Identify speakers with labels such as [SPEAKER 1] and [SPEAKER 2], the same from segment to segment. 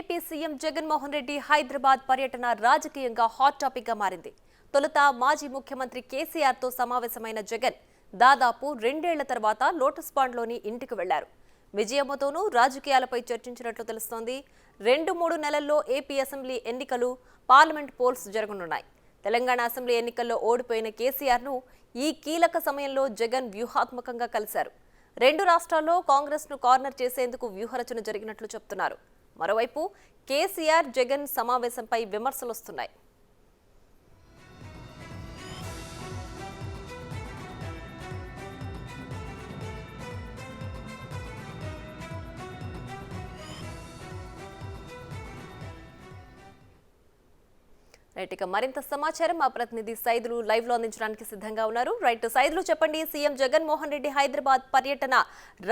[SPEAKER 1] AP CM Jaganmohan Reddy Hyderabad పర్యటన రాజకీయంగా hot topic గా మారింది. తొలుత మాజీ ముఖ్యమంత్రి కేసీఆర్ తో సమావేశమైన జగన్ దాదాపు 2 ఏళ్ల తర్వాత లోటస్ పాండ్లోని ఇంటికి వెళ్లారు. విజయమ్మతోనూ రాజకీయాలపై చర్చించినట్లు తెలుస్తోంది. 2-3 నెలల్లో ఏపీ అసెంబ్లీ ఎన్నికలు, పార్లమెంట్ పోల్స్ జరగనున్నాయి. తెలంగాణ అసెంబ్లీ ఎన్నికల్లో ఓడిపోయిన కేసీఆర్ ను ఈ కీలక సమయంలో జగన్ వ్యూహాత్మకంగా కలిశారు. 2 రాష్ట్రాల్లో కాంగ్రెస్ ను కార్నర్ చేసేందుకు వ్యూహరచన జరిగినట్లు చెప్తున్నారు. మరోవైపు కేసీఆర్ జగన్ సమావేశంపై విమర్శలు వస్తున్నాయి. రైట్, ఇక మరింత సమాచారం మా ప్రతినిధి సైదులు లైవ్ లో అందించడానికి సిద్ధంగా ఉన్నారు. రైట్ సైదులు, చెప్పండి, సీఎం జగన్మోహన్ రెడ్డి హైదరాబాద్ పర్యటన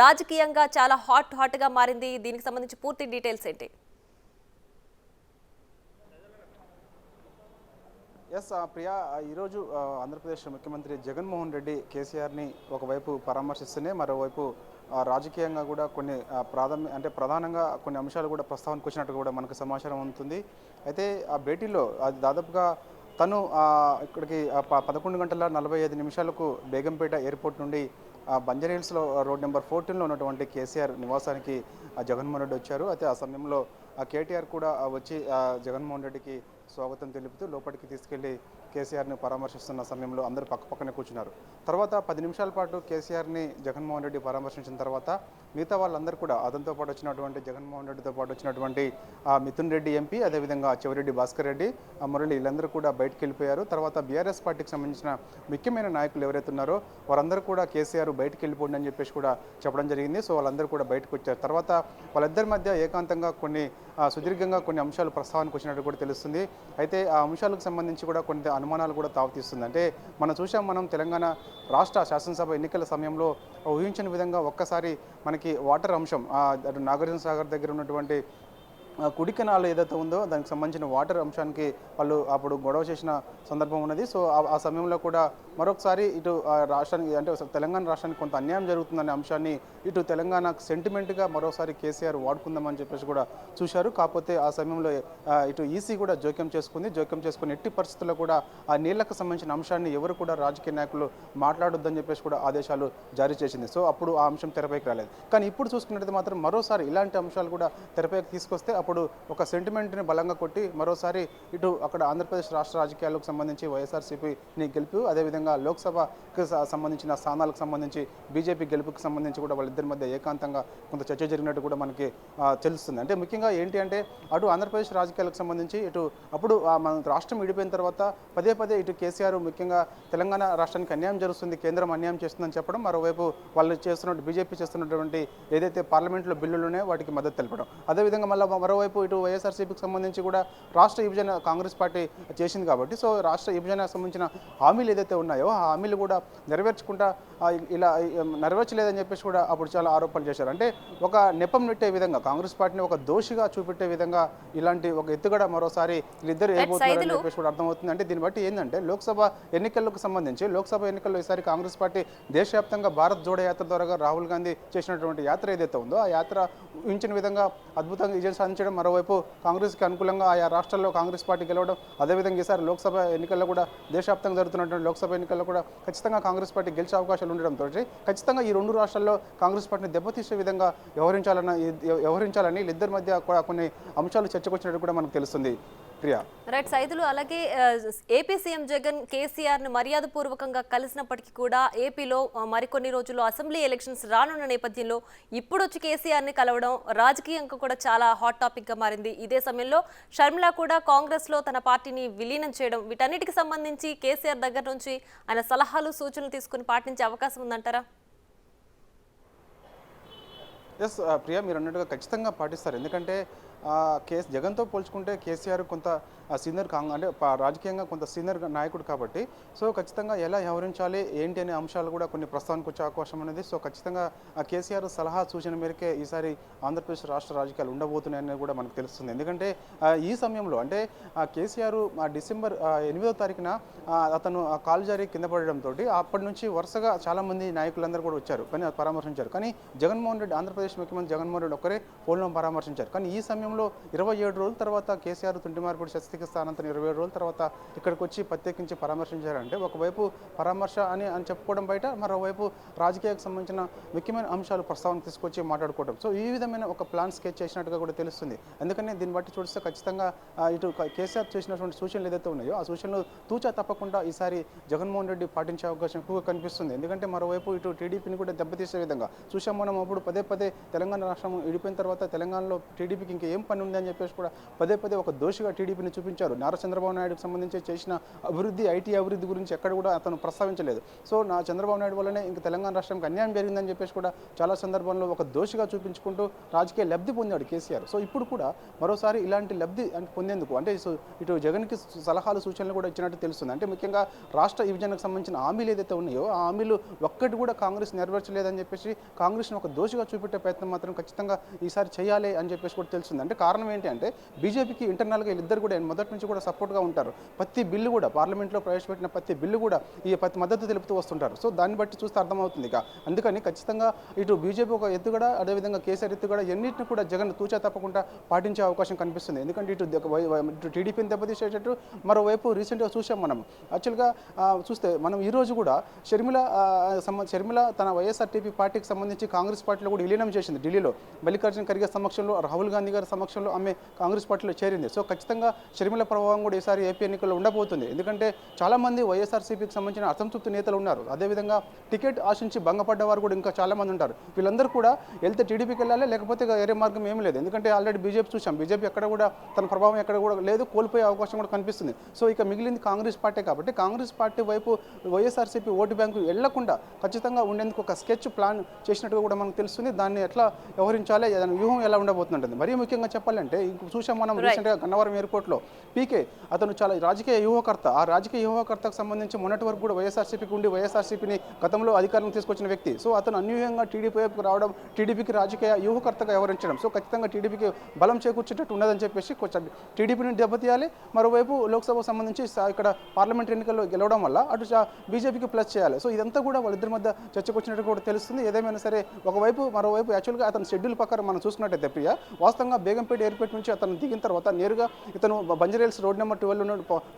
[SPEAKER 1] రాజకీయంగా చాలా హాట్ గా మారింది. దీనికి సంబంధించి పూర్తి డీటెయిల్స్ ఏంటి?
[SPEAKER 2] ఎస్ ప్రియా, ఈరోజు ఆంధ్రప్రదేశ్ ముఖ్యమంత్రి జగన్మోహన్ రెడ్డి కేసీఆర్ని ఒకవైపు పరామర్శిస్తూనే మరోవైపు రాజకీయంగా కూడా కొన్ని ప్రధానంగా కొన్ని అంశాలు కూడా ప్రస్తావనకు వచ్చినట్టు కూడా మనకు సమాచారం ఉంటుంది. అయితే ఆ భేటీలో అది దాదాపుగా తను ఇక్కడికి 11:45 బేగంపేట ఎయిర్పోర్ట్ నుండి బంజారాహిల్స్లో రోడ్ నెంబర్ 14లో ఉన్నటువంటి కేసీఆర్ నివాసానికి జగన్మోహన్ రెడ్డి వచ్చారు. అయితే ఆ సమయంలో కేటీఆర్ కూడా వచ్చి జగన్మోహన్ రెడ్డికి స్వాగతం తెలుపుతూ లోపలికి తీసుకెళ్లి కేసీఆర్ని పరామర్శిస్తున్న సమయంలో అందరూ పక్కపక్కనే కూర్చున్నారు. తర్వాత 10 నిమిషాల పాటు కేసీఆర్ని జగన్మోహన్ రెడ్డి పరామర్శించిన తర్వాత మిగతా వాళ్ళందరూ కూడా అతనితో పాటు వచ్చినటువంటి జగన్మోహన్ రెడ్డితో పాటు వచ్చినటువంటి మిథున్ రెడ్డి ఎంపీ, అదేవిధంగా చెవిరెడ్డి భాస్కర్ రెడ్డి, మురళి, వీళ్ళందరూ కూడా బయటకు వెళ్ళిపోయారు. తర్వాత బీఆర్ఎస్ పార్టీకి సంబంధించిన ముఖ్యమైన నాయకులు ఎవరైతే ఉన్నారో వారందరూ కూడా కేసీఆర్ బయటకు వెళ్ళిపోండి అని చెప్పేసి కూడా చెప్పడం జరిగింది. సో వాళ్ళందరూ కూడా బయటకు వచ్చారు. తర్వాత వాళ్ళిద్దరి మధ్య ఏకాంతంగా సుదీర్ఘంగా కొన్ని అంశాలు ప్రస్తావనకు వచ్చినట్టు కూడా తెలుస్తుంది. అయితే ఆ అంశాలకు సంబంధించి కూడా కొన్ని అనుమానాలు కూడా తావతీస్తుంది. అంటే మనం తెలంగాణ రాష్ట్ర శాసనసభ ఎన్నికల సమయంలో ఊహించిన విధంగా ఒక్కసారి మనకి వాటర్ అంశం నాగార్జున సాగర్ దగ్గర ఉన్నటువంటి కుడి కెనాల్ ఏదైతే ఉందో దానికి సంబంధించిన వాటర్ అంశానికి వాళ్ళు అప్పుడు గొడవ చేసిన సందర్భం ఉన్నది. సో ఆ సమయంలో కూడా మరొకసారి ఇటు రాష్ట్రానికి అంటే తెలంగాణ రాష్ట్రానికి కొంత అన్యాయం జరుగుతుందనే అంశాన్ని ఇటు తెలంగాణకు సెంటిమెంట్గా మరోసారి కేసీఆర్ వాడుకుందామని చెప్పేసి కూడా చూశారు. కాకపోతే ఆ సమయంలో ఇటు ఈసీ కూడా జోక్యం చేసుకుని ఎట్టి పరిస్థితుల్లో కూడా ఆ నీళ్లకు సంబంధించిన అంశాన్ని ఎవరు కూడా రాజకీయ నాయకులు మాట్లాడొద్దని చెప్పేసి కూడా ఆదేశాలు జారీ చేసింది. సో అప్పుడు ఆ అంశం తెరపైకి రాలేదు. కానీ ఇప్పుడు చూసుకున్నట్లయితే మాత్రం మరోసారి ఇలాంటి అంశాలు కూడా తెరపైకి తీసుకొస్తే అప్పుడు ఒక సెంటిమెంట్ని బలంగా కొట్టి మరోసారి ఇటు అక్కడ ఆంధ్రప్రదేశ్ రాష్ట్ర రాజకీయాలకు సంబంధించి వైఎస్ఆర్సీపీని గెలుపు, అదేవిధంగా లోక్సభకు సంబంధించిన స్థానాలకు సంబంధించి బీజేపీ గెలుపుకి సంబంధించి కూడా వాళ్ళిద్దరి మధ్య ఏకాంతంగా కొంత చర్చ జరిగినట్టు కూడా మనకి తెలుస్తుంది. అంటే ముఖ్యంగా ఏంటి అంటే అటు ఆంధ్రప్రదేశ్ రాజకీయాలకు సంబంధించి ఇటు అప్పుడు మన రాష్ట్రం విడిపోయిన తర్వాత పదే ఇటు కేసీఆర్ ముఖ్యంగా తెలంగాణ రాష్ట్రానికి అన్యాయం జరుగుతుంది, కేంద్రం అన్యాయం చేస్తుందని చెప్పడం, మరోవైపు వాళ్ళు బీజేపీ చేస్తున్నటువంటి ఏదైతే పార్లమెంట్లో బిల్లులునే వాటికి మద్దతు తెలపడం, అదేవిధంగా మరోవైపు ఇటు వైఎస్ఆర్సీపీకి సంబంధించి కూడా రాష్ట్ర విభజన కాంగ్రెస్ పార్టీ చేసింది కాబట్టి సో రాష్ట్ర విభజనకు సంబంధించిన హామీలు ఏదైతే ఉన్నాయో ఆ హామీలు కూడా నెరవేర్చలేదని చెప్పేసి కూడా అప్పుడు చాలా ఆరోపణలు చేశారు. అంటే ఒక నెపం నెట్టే విధంగా కాంగ్రెస్ పార్టీని ఒక దోషిగా చూపెట్టే విధంగా ఇలాంటి ఒక ఎత్తుగడ మరోసారి వీళ్ళిద్దరు ఏబోతున్నారని చెప్పేసి కూడా అర్థమవుతుంది. అంటే దీన్ని బట్టి ఏంటంటే లోక్సభ ఎన్నికల్లో ఈసారి కాంగ్రెస్ పార్టీ దేశవ్యాప్తంగా భారత్ జోడో యాత్ర ద్వారా రాహుల్ గాంధీ చేసినటువంటి యాత్ర ఏదైతే ఉందో ఆ యాత్ర ఊహించిన విధంగా అద్భుతంగా విజయం సాధించడం, మరోవైపు కాంగ్రెస్కి అనుకూలంగా ఆయా రాష్ట్రాల్లో కాంగ్రెస్ పార్టీ గెలవడం, అదేవిధంగా ఈసారి లోక్సభ ఎన్నికల్లో కూడా దేశవ్యాప్తంగా జరుగుతున్నటువంటి లోక్సభ ఎన్నికల్లో కూడా ఖచ్చితంగా కాంగ్రెస్ పార్టీ గెలిచే అవకాశాలు ఉండడంతో ఖచ్చితంగా ఈ 2 రాష్ట్రాల్లో కాంగ్రెస్ పార్టీని దెబ్బతీసే విధంగా వ్యవహరించాలని ఇద్దరి మధ్య కొన్ని అంశాలు చర్చకొచ్చినట్టు కూడా మనకు తెలుస్తుంది.
[SPEAKER 1] రైట్ సైదులు, అలాగే ఏపీ సీఎం జగన్ కేసీఆర్ ను మర్యాదపూర్వకంగా కలిసినప్పటికీ కూడా ఏపీలో మరికొన్ని రోజుల్లో అసెంబ్లీ ఎలక్షన్స్ రానున్న నేపథ్యంలో ఇప్పుడు వచ్చి కేసీఆర్ ని కలవడం రాజకీయంగా కూడా చాలా హాట్ టాపిక్ గా మారింది. ఇదే సమయంలో షర్మిల కూడా కాంగ్రెస్ లో తన పార్టీని విలీనం చేయడం, వీటన్నిటికి సంబంధించి కేసీఆర్ దగ్గర నుంచి ఆయన సలహాలు సూచనలు తీసుకుని పాటించే అవకాశం ఉందంటారా?
[SPEAKER 2] ఎస్ ప్రియా, మీరు అన్నట్టుగా ఖచ్చితంగా పాటిస్తారు. ఎందుకంటే జగన్తో పోల్చుకుంటే కేసీఆర్ కొంత సీనియర్ అంటే రాజకీయంగా కొంత సీనియర్ నాయకుడు కాబట్టి సో ఖచ్చితంగా ఎలా వ్యవహరించాలి ఏంటి అనే అంశాలు కూడా కొన్ని ప్రస్తావనకు వచ్చే అవకాశం అనేది. సో ఖచ్చితంగా కేసీఆర్ సలహా సూచన మేరకే ఈసారి ఆంధ్రప్రదేశ్ రాష్ట్ర రాజకీయాలు ఉండబోతున్నాయని కూడా మనకు తెలుస్తుంది. ఎందుకంటే ఈ సమయంలో అంటే కేసీఆర్ డిసెంబర్ 8వ తారీఖున అతను కాలు జారి కింద పడడంతో అప్పటి నుంచి వరుసగా చాలామంది నాయకులందరూ కూడా వచ్చారు, కానీ పరామర్శించారు. కానీ జగన్మోహన్ రెడ్డి, ఆంధ్రప్రదేశ్ ముఖ్యమంత్రి జగన్మోహన్ రెడ్డి ఒక్కరే ఫోన్లో పరామర్శించారు. కానీ ఈ సమయంలో సమయంలో 27 రోజుల తర్వాత కేసీఆర్ తుంటి మార్పిడి శస్త్రచికిత్స అనంతరం 27 రోజుల తర్వాత ఇక్కడికి వచ్చి ప్రత్యేకించి పరామర్శించారంటే ఒకవైపు పరామర్శ అని చెప్పుకోవడం బయట, మరోవైపు రాజకీయాలకు సంబంధించిన ముఖ్యమైన అంశాలు ప్రస్తావన తీసుకొచ్చి మాట్లాడుకోవడం. సో ఈ విధమైన ఒక ప్లాన్ స్కెచ్ చేసినట్టుగా కూడా తెలుస్తుంది. అందుకని దీన్ని బట్టి చూస్తే ఖచ్చితంగా ఇటు కేసీఆర్ చేసినటువంటి సూచనలు ఏదైతే ఉన్నాయో ఆ సూచనలు తూచా తప్పకుండా ఈసారి జగన్మోహన్ రెడ్డి పాటించే అవకాశం ఎక్కువగా కనిపిస్తుంది. ఎందుకంటే మరోవైపు ఇటు టీడీపీని కూడా దెబ్బతీసే విధంగా చూసాం మనం. అప్పుడు పదే తెలంగాణ రాష్ట్రం విడిపోయిన తర్వాత తెలంగాణలో టీడీపీకి ఇంకేం పని ఉంది అని చెప్పేసి కూడా పదే ఒక దోషిగా టీడీపీని చూపించారు. నారా చంద్రబాబు నాయుడుకి సంబంధించి చేసిన అభివృద్ధి, ఐటీ అభివృద్ధి గురించి ఎక్కడ కూడా అతను ప్రస్తావించలేదు. సో చంద్రబాబు నాయుడు వల్లనే ఇంకా తెలంగాణ రాష్ట్రానికి అన్యాయం జరిగిందని చెప్పేసి కూడా చాలా సందర్భాల్లో ఒక దోషిగా చూపించుకుంటూ రాజకీయ లబ్ధి పొందాడు కేసీఆర్. సో ఇప్పుడు కూడా మరోసారి ఇలాంటి లబ్ధి పొందేందుకు అంటే ఇటు జగన్కి సలహాలు సూచనలు కూడా ఇచ్చినట్టు తెలుస్తుంది. అంటే ముఖ్యంగా రాష్ట్ర విభజనకు సంబంధించిన హామీలు ఏదైతే ఉన్నాయో ఆ హామీలు ఒక్కటి కూడా కాంగ్రెస్ నెరవేర్చలేదని చెప్పేసి కాంగ్రెస్ను ఒక దోషిగా చూపెట్టే ప్రయత్నం మాత్రం ఖచ్చితంగా ఈసారి చేయాలి అని చెప్పేసి కూడా తెలుస్తుంది. అంటే కారణం ఏంటి అంటే బీజేపీకి ఇంటర్నల్గా వీళ్ళిద్దరు కూడా మొదటి నుంచి కూడా సపోర్ట్గా ఉంటారు. ప్రతి బిల్లు కూడా పార్లమెంట్లో ప్రవేశపెట్టిన ప్రతి బిల్లు కూడా మద్దతు తెలుపుతూ వస్తుంటారు. సో దాన్ని బట్టి చూస్తే అర్థమవుతుంది. అందుకని ఖచ్చితంగా ఇటు బీజేపీ ఒక ఎత్తుగడ, అదేవిధంగా కేసీఆర్ ఎత్తుగడ ఎన్నింటిని కూడా జగన్ తూచా తప్పకుండా పాటించే అవకాశం కనిపిస్తుంది. ఎందుకంటే ఇటు టీడీపీని దెబ్బతీసేటట్టు మరోవైపు రీసెంట్గా చూసాం మనం. యాక్చువల్గా చూస్తే మనం ఈరోజు కూడా షర్మిల తన వైఎస్ఆర్టీపీ పార్టీకి సంబంధించి కాంగ్రెస్ పార్టీలో కూడా విలీనం చేసింది. ఢిల్లీలో మల్లికార్జున ఖర్గే సమక్షంలో, రాహుల్ గాంధీ గారి సమక్షంలో ఆమె కాంగ్రెస్ పార్టీలో చేరింది. సో ఖచ్చితంగా షర్మిల ప్రభావం కూడా ఈసారి ఏపీ ఎన్నికల్లో ఉండబోతుంది. ఎందుకంటే చాలామంది వైఎస్ఆర్సీపీకి సంబంధించిన అసంతృప్తి నేతలు ఉన్నారు. అదేవిధంగా టికెట్ ఆశించి భంగపడ్డ వారు కూడా ఇంకా చాలామంది ఉంటారు. వీళ్ళందరూ కూడా వెళ్తే టీడీపీకి వెళ్ళాలి, లేకపోతే వేరే మార్గం ఏమీ లేదు. ఎందుకంటే ఆల్రెడీ బీజేపీ చూసాం, బీజేపీ ఎక్కడ కూడా తన ప్రభావం ఎక్కడ కూడా లేదు, కోల్పోయే అవకాశం కూడా కనిపిస్తుంది. సో ఇక మిగిలింది కాంగ్రెస్ పార్టీ కాబట్టి కాంగ్రెస్ పార్టీ వైపు వైఎస్ఆర్సీపీ ఓటు బ్యాంకు వెళ్లకుండా ఖచ్చితంగా ఉండేందుకు ఒక స్కెచ్ ప్లాన్ చేసినట్టుగా కూడా మనకు తెలుస్తుంది. దాన్ని ఎట్లా వ్యవహరించాలి, దాని వ్యూహం ఎలా ఉండబోతుంటుంది. మరీ ముఖ్యంగా చెప్పాలంటే చూసాం మనం రీసెంట్గా గన్నవరం ఎయిర్పోర్ట్లో పీకే అతను చాలా రాజకీయ వ్యూహకర్త. ఆ రాజకీయ వ్యూహకర్తకు సంబంధించి మొన్నటి వరకు కూడా వైఎస్ఆర్సీపీకి ఉండి వైఎస్ఆర్సీపీని గతంలో అధికారం తీసుకొచ్చిన వ్యక్తి. సో అతను అన్యూహంగా టీడీపీ వైపుకు రావడం, టీడీపీకి రాజకీయ వ్యూహకర్తగా వ్యవహరించడం సో ఖచ్చితంగా టీడీపీకి బలం చేకూర్చేటట్టు ఉన్నదని చెప్పేసి టీడీపీని దెబ్బతీయాలి. మరోవైపు లోక్సభకు సంబంధించి ఇక్కడ పార్లమెంట్ ఎన్నికల్లో గెలవడం వల్ల అటు బీజేపీకి ప్లస్ చేయాలి. సో ఇదంతా కూడా వాళ్ళిద్దరి మధ్య చర్చకు వచ్చినట్టు కూడా తెలుస్తుంది. ఏదేమైనా సరే ఒకవైపు మరోవైపు యాక్చువల్గా అతను షెడ్యూల్ ప్రకారం మనం చూసుకున్నట్టయితే ప్రియ వాస్తవంగా బేగంపేట ఎయిర్పోర్ట్ నుంచి అతను దిగిన తర్వాత నేరుగా ఇతను బంజారాహిల్స్ రోడ్ నెంబర్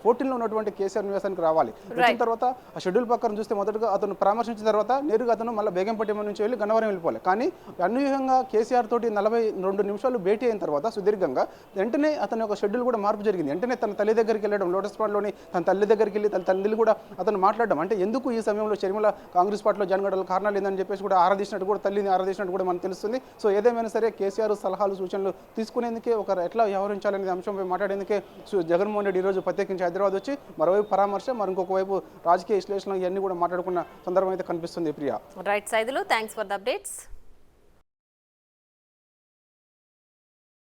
[SPEAKER 2] 14లో ఉన్నటువంటి కేసీఆర్ నివాసానికి రావాలి. వచ్చిన తర్వాత ఆ షెడ్యూల్ ప్రకారం చూస్తే మొదటగా అతను పరామర్శించిన తర్వాత నేరుగా అతను మళ్ళీ బేగంపేట నుంచి వెళ్ళి గన్నవరం వెళ్ళిపోవాలి. కానీ అన్యూహంగా కేసీఆర్ తోటి 42 నిమిషాలు భేటీ అయిన తర్వాత సుదీర్ఘంగా వెంటనే అతని ఒక షెడ్యూల్ కూడా మార్పు జరిగింది. వెంటనే తన తల్లి దగ్గరికి వెళ్ళడం, లోటస్ పాండ్లోని తన తల్లి దగ్గరికి వెళ్ళి తన తల్లిని కూడా అతను మాట్లాడడం, అంటే ఎందుకు ఈ సమయంలో షర్మిల కాంగ్రెస్ పార్టీలో జాయిన్ కావడానికి కారణాలు ఏందని చెప్పేసి కూడా ఆరాధించినట్టు కూడా తల్లిని ఆరాధించినట్టు కూడా మనకు తెలుస్తుంది. సో ఏదేమైనా సరే కేసీఆర్ సలహాలు సూచనలు తీసుకునేందుకే ఒక ఎట్లా వ్యవహరించాలనే అంశంపై మాట్లాడేందుకే జగన్మోహన్ రెడ్డి ఈరోజు ప్రత్యేకించి హైదరాబాద్ వచ్చి మరోవైపు పరామర్శ, మరొక వైపు రాజకీయ విశ్లేషణ ఇవన్నీ కూడా మాట్లాడుకున్న సందర్భం అయితే కనిపిస్తుంది. Priya.
[SPEAKER 1] Right Saidulu, thanks for the updates.